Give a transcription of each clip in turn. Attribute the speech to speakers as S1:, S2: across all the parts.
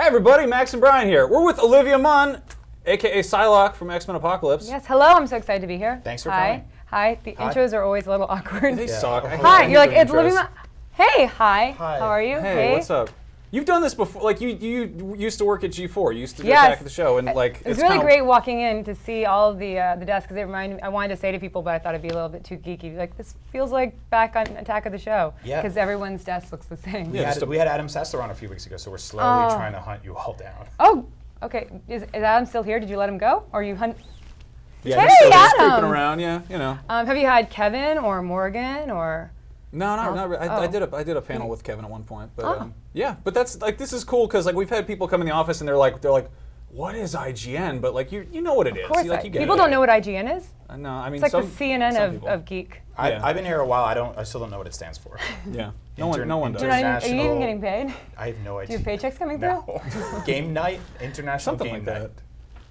S1: everybody, Max and Brian here. We're with Olivia Munn, aka Psylocke from X-Men Apocalypse.
S2: Yes, hello, I'm so excited to be here.
S3: Thanks for coming.
S2: Hi, the intros are always a little awkward.
S1: They suck.
S2: Hi, you're like, it's Olivia Munn. Hey, hi, how are you?
S1: Hey, what's up? You've done this before, like you used to work at G4, you used to do back at the show, and like
S2: it's really great walking in to see all of the desks, because it reminded me, I wanted to say to people, but I thought it'd be a little bit too geeky, like this feels like back on Attack of the Show, because everyone's desk looks the same.
S3: We had Adam Sessler on a few weeks ago, so we're slowly trying to hunt you all down.
S2: Oh, okay, is Adam still here? Did you let him go, or you hunt?
S1: Yeah,
S2: hey,
S1: he's creeping around, yeah, you know.
S2: Have you had Kevin or Morgan or?
S1: No, not really. I did a panel with Kevin at one point, but yeah. But that's like this is cool because like we've had people come in the office and they're like, what is IGN? But like you know what it is.
S2: Of course,
S1: you get
S2: people don't know what IGN is.
S1: No, I mean
S2: it's like the CNN of geek.
S3: I've been here a while. I still don't know what it stands for.
S1: Yeah, no one does.
S2: Are you even getting paid?
S3: I have no idea.
S2: Do you have paychecks coming through?
S3: Game night, international
S1: something
S3: game
S1: like
S3: night.
S1: that.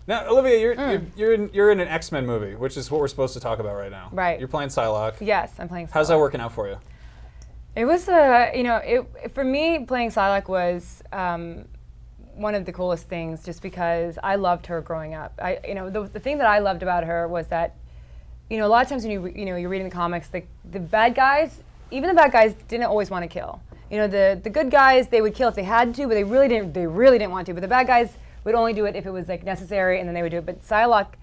S1: Now, Olivia, you're in an X-Men movie, which is what we're supposed to talk about right now.
S2: Right.
S1: You're playing Psylocke.
S2: Yes, I'm playing Psylocke.
S1: How's that working out for you?
S2: It was, for me, playing Psylocke was one of the coolest things, just because I loved her growing up. The thing that I loved about her was that, a lot of times when you're reading the comics, the bad guys, even the bad guys, didn't always want to kill. The good guys, they would kill if they had to, but they really didn't want to. But the bad guys would only do it if it was like necessary, and then they would do it. But Psylocke,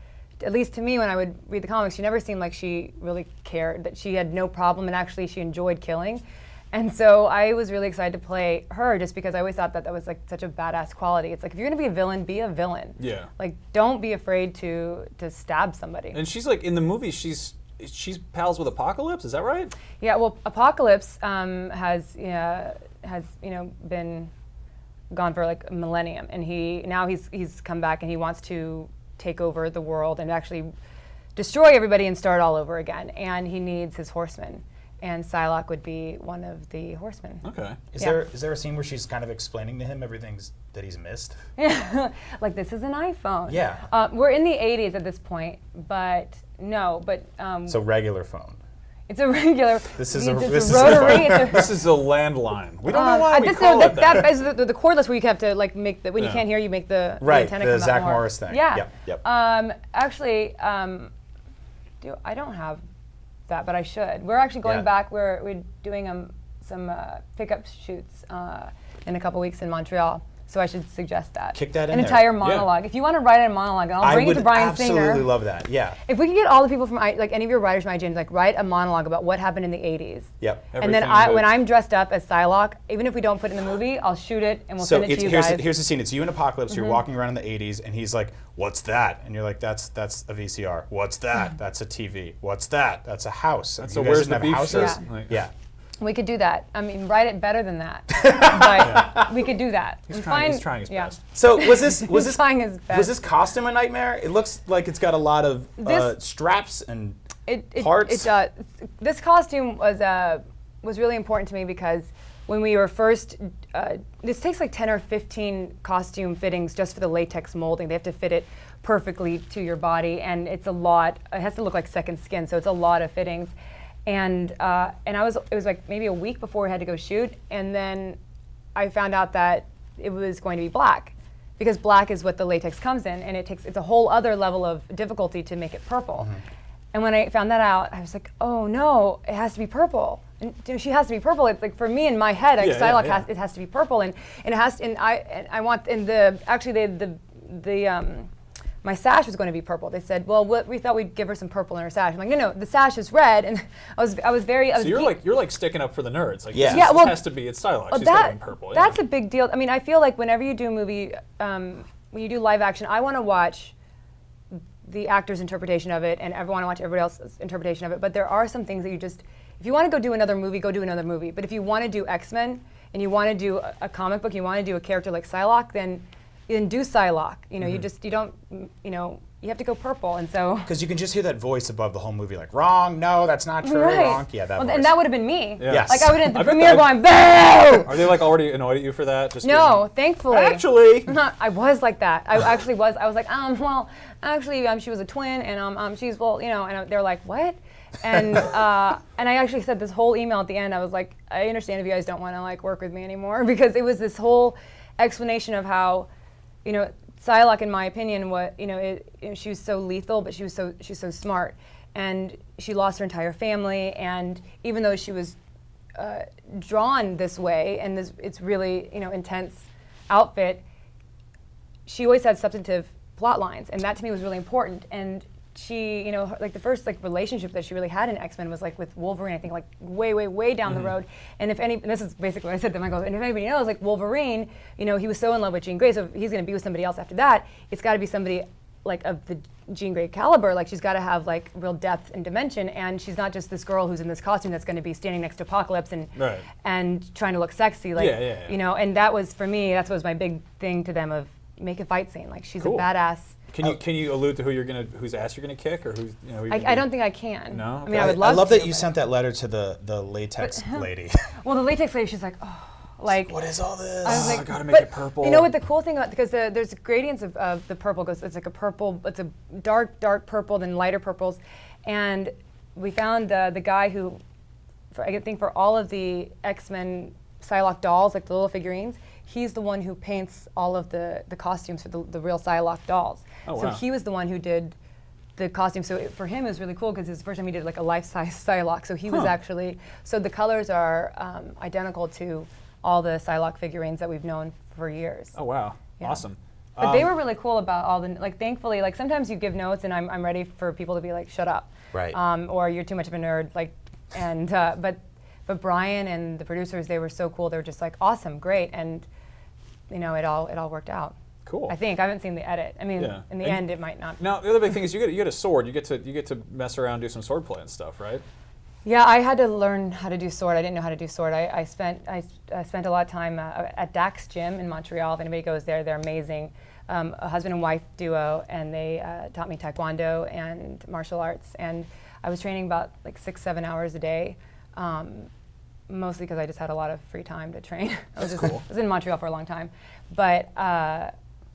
S2: at least to me, when I would read the comics, she never seemed like she really cared, that she had no problem, and actually she enjoyed killing. And so I was really excited to play her, just because I always thought that was like such a badass quality. It's like, if you're gonna be a villain, be a villain.
S1: Yeah.
S2: Like, don't be afraid to stab somebody.
S1: And she's like, in the movie, she's pals with Apocalypse, is that right?
S2: Yeah, well, Apocalypse has been gone for like a millennium, and he's come back and he wants to take over the world and actually destroy everybody and start all over again, and he needs his horsemen, and Psylocke would be one of the horsemen.
S1: Okay.
S3: Is there a scene where she's kind of explaining to him everything that he's missed?
S2: Like, this is an iPhone.
S3: Yeah.
S2: We're in the 80s at this point, but
S3: so regular phone.
S2: It's a regular.
S3: This is a
S2: rotary.
S1: This is a landline. We don't know why we call it that.
S2: That is the cordless, where you have to like make when you can't hear, you make the antenna come
S3: the Zach
S2: out more.
S3: Morris thing.
S2: Yeah.
S3: Yep.
S2: Actually, I don't have that, but I should. We're actually going back. We're doing some pickup shoots in a couple weeks in Montreal. So I should suggest that.
S3: Kick that in
S2: An
S3: there.
S2: entire monologue. Yeah. If you want to write a monologue, I'll bring it to Brian Singer.
S3: I would absolutely love that. Yeah.
S2: If we could get all the people from any of your writers from IGN, like, write a monologue about what happened in the 80s.
S3: Yep.
S2: And then when I'm dressed up as Psylocke, even if we don't put it in the movie, I'll shoot it and we'll send it to you guys.
S3: Here's the scene. It's you in Apocalypse. You're walking around in the 80s, and he's like, "What's that?" And you're like, "That's a VCR." "What's that?" "That's a TV." "What's that?" "That's a house."
S1: That's where's the beef
S3: houses?
S1: Yeah.
S2: We could do that. I mean, write it better than that, but we could do that.
S1: He's trying his best.
S3: So was this
S2: trying his best.
S3: Was this costume a nightmare? It looks like it's got a lot of straps and parts.
S2: This costume was really important to me, because when we were first, this takes like 10 or 15 costume fittings just for the latex molding. They have to fit it perfectly to your body, and it's a lot. It has to look like second skin, so it's a lot of fittings. And it was like maybe a week before we had to go shoot, and then I found out that it was going to be black, because black is what the latex comes in, and it's a whole other level of difficulty to make it purple. Mm-hmm. And when I found that out, I was like, oh no, it has to be purple. And she has to be purple. It's like, for me in my head, Psylocke it has to be purple, and it has to, and I want, and my sash was going to be purple. They said, well, we thought we'd give her some purple in her sash. I'm like, no, the sash is red, and I was very.
S1: So you're like sticking up for the nerds. Like,
S3: this
S1: has to be. It's Psylocke. She's got to be purple.
S2: That's a big deal. I mean, I feel like whenever you do a movie, when you do live action, I want to watch the actor's interpretation of it, and I want to watch everybody else's interpretation of it. But there are some things that if you want to go do another movie, go do another movie. But if you want to do X-Men and you want to do a comic book, you want to do a character like Psylocke, then do Psylocke. You have to go purple, and so.
S3: Because you can just hear that voice above the whole movie, like, wrong, no, that's not true,
S2: right.
S3: Wrong. Yeah, that voice.
S2: And that would have been me.
S1: Yeah.
S3: Yes.
S2: Like, I would have at the premiere going, boo!
S1: Are they like already annoyed at you for that?
S2: No, thankfully.
S1: Actually.
S2: I was like that. I actually was. I was like, she was a twin, and she's, and they're like, what? And I actually said this whole email at the end. I was like, I understand if you guys don't want to like work with me anymore, because it was this whole. explanation of how, Psylocke, in my opinion, she was so lethal, but she's so smart, and she lost her entire family. And even though she was drawn this way, and it's really intense outfit, she always had substantive plot lines, and that to me was really important. And she, the first relationship that she really had in X-Men was with Wolverine. I think way down the road. And and this is basically what I said to Michael. And if anybody knows, Wolverine, he was so in love with Jean Grey. So if he's going to be with somebody else after that, it's got to be somebody of the Jean Grey caliber. She's got to have real depth and dimension. And she's not just this girl who's in this costume that's going to be standing next to Apocalypse and trying to look sexy. And that was, for me, that was my big thing to them of make a fight scene. She's
S1: cool.
S2: a badass.
S1: Can you allude to whose ass you're gonna kick, or who's
S2: I don't think I can.
S1: No.
S2: I mean, I would love.
S3: I love
S2: to,
S3: that you sent that letter to the latex lady.
S2: Well, the latex lady, she's like, oh,
S3: what is all this?
S2: I was
S1: I gotta make it purple.
S2: You know what the cool thing about, because there's gradients of the purple, goes it's a purple, it's a dark purple, then lighter purples, and we found the guy who, I think for all of the X-Men Psylocke dolls, the little figurines, he's the one who paints all of the costumes for the real Psylocke dolls.
S1: Oh,
S2: so
S1: wow.
S2: he was the one who did the costume. So for him, it was really cool because it's the first time he did a life-size Psylocke. So he was actually, so the colors are identical to all the Psylocke figurines that we've known for years.
S1: Oh wow,
S2: Yeah.
S1: awesome.
S2: But they were really cool about all the, thankfully, sometimes you give notes and I'm ready for people to be shut up.
S3: Right.
S2: Or you're too much of a nerd, but Brian and the producers, they were so cool. They were just awesome, great, and it all worked out.
S1: Cool.
S2: I think I haven't seen the edit. I mean, in the end, it might not.
S1: Now the other big thing is you get a sword. You get to mess around, do some sword play and stuff, right?
S2: Yeah, I had to learn how to do sword. I didn't know how to do sword. I spent a lot of time at Dax Gym in Montreal. If anybody goes there, they're amazing. A husband and wife duo, and they taught me Taekwondo and martial arts. And I was training about 6-7 hours a day. Mostly because I just had a lot of free time to train. I was in Montreal for a long time. But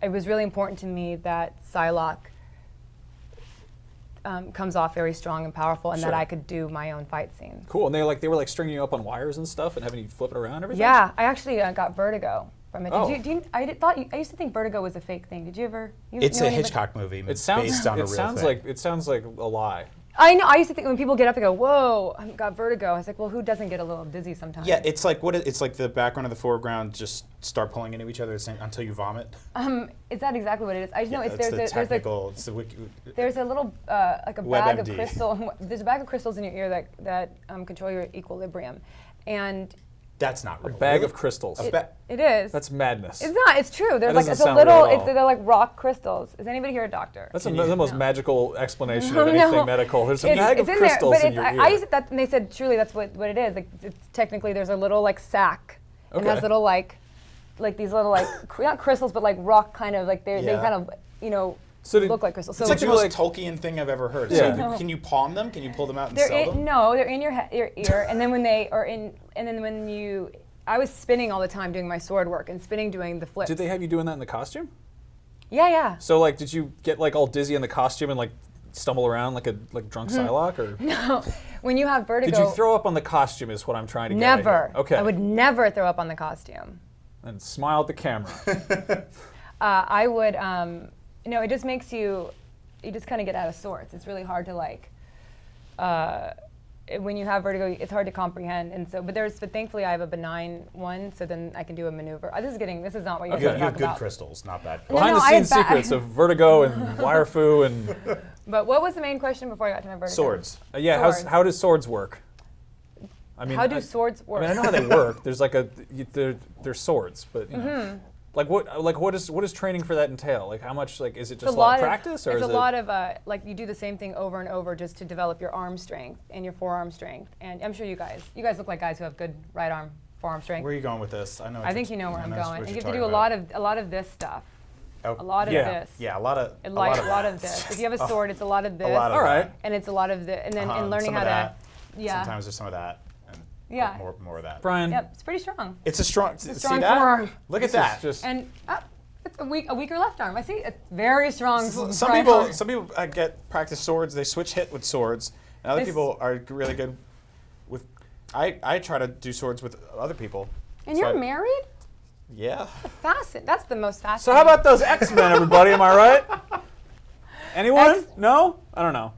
S2: it was really important to me that Psylocke comes off very strong and powerful, and that I could do my own fight scenes.
S1: Cool. And they were stringing you up on wires and stuff and having you flip it around and everything?
S2: Yeah, I actually got vertigo from it.
S1: Oh.
S2: I used to think vertigo was a fake thing. Did you ever?
S3: It's a Hitchcock movie based on a real thing.
S1: It sounds like a lie.
S2: I know. I used to think when people get up, they go, "Whoa, I got vertigo." I was like, "Well, who doesn't get a little dizzy sometimes?"
S3: Yeah, it's it's like the background and the foreground just start pulling into each other until you vomit.
S2: Is that exactly what it is? I just know
S3: it's the wiki.
S2: There's a little a bag of
S3: WebMD.
S2: crystal. There's a bag of crystals in your ear that control your equilibrium, and
S3: that's not real.
S1: A bag of crystals.
S2: it is.
S1: That's madness.
S2: It's not. It's true. There's
S1: doesn't
S2: it's a
S1: sound
S2: little.
S1: real at all.
S2: They're like rock crystals. Is anybody here a doctor?
S1: That's the most magical explanation
S2: No,
S1: of anything
S2: no.
S1: medical. There's a bag of
S2: in
S1: crystals
S2: there,
S1: in your ear.
S2: I used it that, and they said truly that's what it is. It's technically there's a little sack, and
S1: Okay.
S2: has little these little not crystals but rock kind of they kind of
S1: So
S2: look like crystals.
S3: It's
S2: So
S3: the most Tolkien thing I've ever heard.
S1: Yeah.
S3: So can you pawn them? Can you pull them out and sell them?
S2: No, they're in your ear, and then when they are in, and then when you. I was spinning all the time doing my sword work and spinning doing the flips.
S1: Did they have you doing that in the costume?
S2: Yeah.
S1: So did you get all dizzy in the costume and stumble around like a drunk Psylocke, or
S2: No, when you have vertigo.
S1: did you throw up on the costume? Is what I'm trying to get
S2: Never.
S1: at here. Okay.
S2: I would never throw up on the costume.
S1: And smile at the camera.
S2: I would. It just makes you just kind of get out of sorts. It's really hard to when you have vertigo, it's hard to comprehend, and so. But thankfully I have a benign one, so then I can do a maneuver. This is not what you're
S3: You
S2: talking
S3: have
S2: about.
S3: good crystals, not bad.
S2: No,
S1: Behind the
S2: I
S1: scenes
S2: had
S1: secrets of vertigo and wire fu and
S2: But what was the main question before I got to my vertigo?
S3: Swords.
S2: Swords.
S1: How do swords work? I mean,
S2: How do swords work?
S1: I mean, I know how they work. There's they're swords, but what does training for that entail? How much is it just a lot of practice, or
S2: it's
S1: is
S2: a lot of you do the same thing over and over just to develop your arm strength and your forearm strength. And I'm sure you guys look like guys who have good right arm, forearm strength.
S3: Where are you going with this?
S2: I think you know where I'm going. And you have to
S3: talking
S2: do
S3: about.
S2: a lot of this stuff.
S3: Oh,
S2: A lot of this.
S3: Yeah, a lot of
S2: A lot of this. If you have a sword, it's a lot of this.
S3: A lot of
S1: All right.
S3: that.
S2: And it's a lot of this. And then in learning
S3: some
S2: how
S3: of
S2: to.
S3: that.
S2: Yeah.
S3: Sometimes there's some of that. And
S2: Yeah.
S3: More of that.
S1: Brian?
S2: Yep. It's pretty strong.
S3: It's a strong.
S2: strong
S3: See that?
S2: forearm.
S3: Look at
S1: This is
S3: that.
S1: just
S2: And it's a weaker left arm. I see. It's very strong.
S3: Some
S2: right
S3: people
S2: arm.
S3: get practice swords. They switch hit with swords, and other
S2: This-
S3: people are really good with. I try to do swords with other people.
S2: And
S3: So
S2: you're
S3: I-
S2: married?
S3: Yeah.
S2: That's the most fascinating.
S1: So how about those X-Men, everybody? Am I right? Anyone? No? I don't know.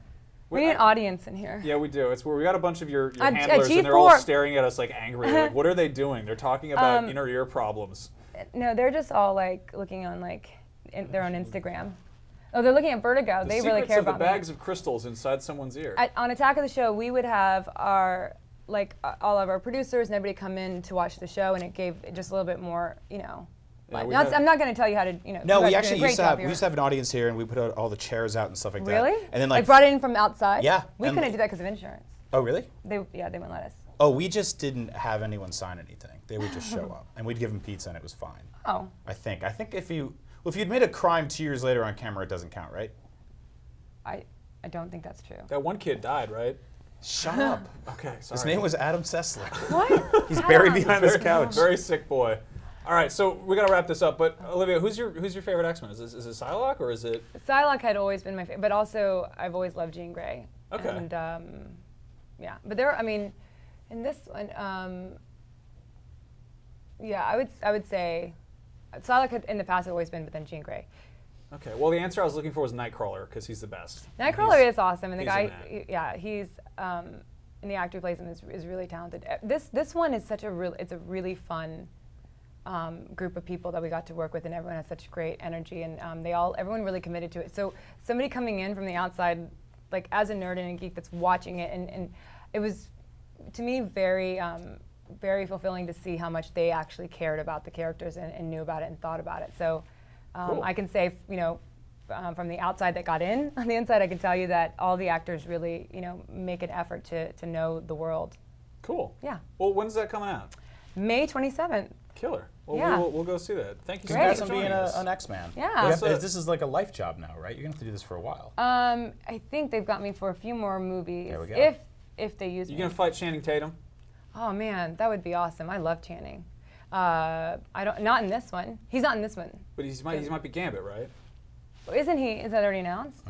S2: We need an audience in here.
S1: Yeah, we do. It's where we got a bunch of your
S2: A
S1: handlers, and they're
S2: G4.
S1: all staring at us like angry. Like, what are they doing? They're talking about inner ear problems.
S2: No, they're just all like looking on like their own Instagram. Oh, they're looking at Vertigo. They really care about
S1: the bags of crystals inside someone's ear.
S2: On Attack of the Show, we would have our all of our producers and everybody come in to watch the show, and it gave just a little bit more, I'm not going to tell you how to,
S3: No, we actually used to have an audience here, and we put out all the chairs out and stuff like that.
S2: Really?
S3: And then
S2: like brought it in from outside?
S3: Yeah.
S2: We couldn't do that because of insurance.
S3: Oh, really?
S2: They wouldn't let us.
S3: Oh, we just didn't have anyone sign anything. They would just show up, and we'd give them pizza, and it was fine.
S2: Oh.
S3: I think if you'd made a crime 2 years later on camera, it doesn't count, right?
S2: I don't think that's true.
S1: That one kid died, right?
S3: Shut up.
S1: Okay, sorry.
S3: His name was Adam Sessler.
S2: What?
S3: He's buried behind this couch.
S1: Very sick boy. All right, so we got to wrap this up. But Olivia, who's your favorite X-Men? Is it Psylocke or is it?
S2: Psylocke had always been my favorite, but also I've always loved Jean Grey.
S1: Okay.
S2: And yeah, but in this one, yeah, I would say Psylocke had in the past had always been, but then Jean Grey.
S1: Okay. Well, the answer I was looking for was Nightcrawler because he's the best.
S2: Nightcrawler is awesome, and the guy,
S1: in
S2: he's and the actor who plays him is really talented. This one is it's a really fun group of people that we got to work with, and everyone has such great energy, and everyone really committed to it. So somebody coming in from the outside, like as a nerd and a geek that's watching it, and it was to me very very fulfilling to see how much they actually cared about the characters and knew about it and thought about it. So.
S1: Cool.
S2: I can say, from the outside that got in, on the inside I can tell you that all the actors really, make an effort to know the world.
S1: Cool.
S2: Yeah.
S1: Well, when's that coming out?
S2: May 27th.
S1: Killer. Well,
S2: Yeah.
S1: we'll go see that. Thank you so
S2: Great.
S1: much
S3: Congrats
S1: for
S3: on being
S1: joining us.
S3: an X-Man.
S2: Yeah.
S3: This is like a life job now, right? You're going to have to do this for a while.
S2: I think they've got me for a few more movies.
S3: There we go.
S2: If they use me.
S1: You gonna fight Channing Tatum?
S2: Oh man, that would be awesome. I love Channing. Not in this one. He's not in this one.
S1: But he might be Gambit, right?
S2: Isn't he? Is that already announced?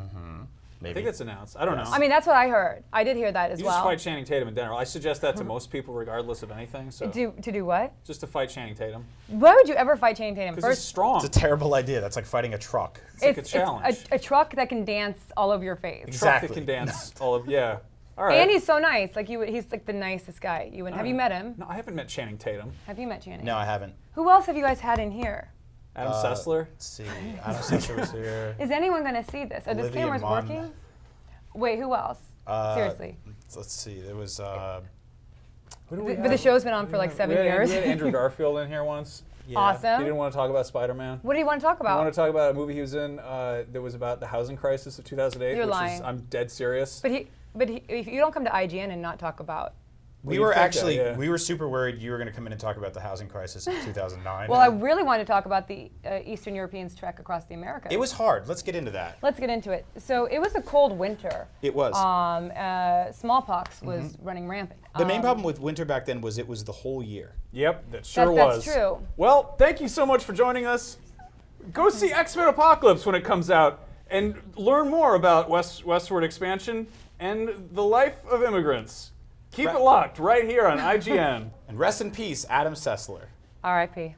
S1: I think it's announced. I don't know.
S2: I mean, that's what I heard. I did hear that as
S1: You
S2: well.
S1: just fight Channing Tatum in general. I suggest that to most people, regardless of anything. So
S2: To do what?
S1: just to fight Channing Tatum
S2: Why would you ever fight Channing Tatum?
S1: because he's strong.
S3: It's a terrible idea. That's like fighting a truck.
S1: It's like a challenge.
S2: a truck that can dance all over your face.
S3: Exactly.
S1: Truck that can dance all of yeah. All right.
S2: And he's so nice. Like he's like the nicest guy. Have you met him?
S1: No, I haven't met Channing Tatum.
S2: Have you met Channing?
S3: No, I haven't.
S2: Who else have you guys had in here?
S1: Adam Sessler.
S3: Let's see. Adam Sessler was here.
S2: Is anyone going to see this? Are the
S3: Olivia
S2: cameras
S3: Munn.
S2: working? Wait, who else? Seriously.
S3: Let's see. There was.
S2: But the show's been on for like 7 years.
S1: We had Andrew Garfield in here once.
S3: Yeah.
S2: Awesome.
S1: He didn't want to talk about Spider-Man.
S2: What do you want to talk
S1: I
S2: about?
S1: want to talk about a movie he was in that was about the housing crisis of 2008.
S2: You're
S1: which
S2: lying.
S1: I'm dead serious.
S2: But if you don't come to IGN and not talk about.
S3: We
S1: you
S3: were
S1: think
S3: actually
S1: that, yeah.
S3: we were super worried you were going to come in and talk about the housing crisis of 2009.
S2: Well, I really wanted to talk about the Eastern Europeans' trek across the Americas.
S3: It was hard. Let's get into that.
S2: Let's get into it. So it was a cold winter.
S3: It was.
S2: Smallpox was running rampant.
S3: The main problem with winter back then was it was the whole year.
S1: Yep, that sure
S2: That's
S1: was.
S2: true.
S1: Well, thank you so much for joining us. Go see X-Men Apocalypse when it comes out and learn more about westward expansion and the life of immigrants. Keep it locked right here on IGN.
S3: And rest in peace, Adam Sessler.
S2: R.I.P.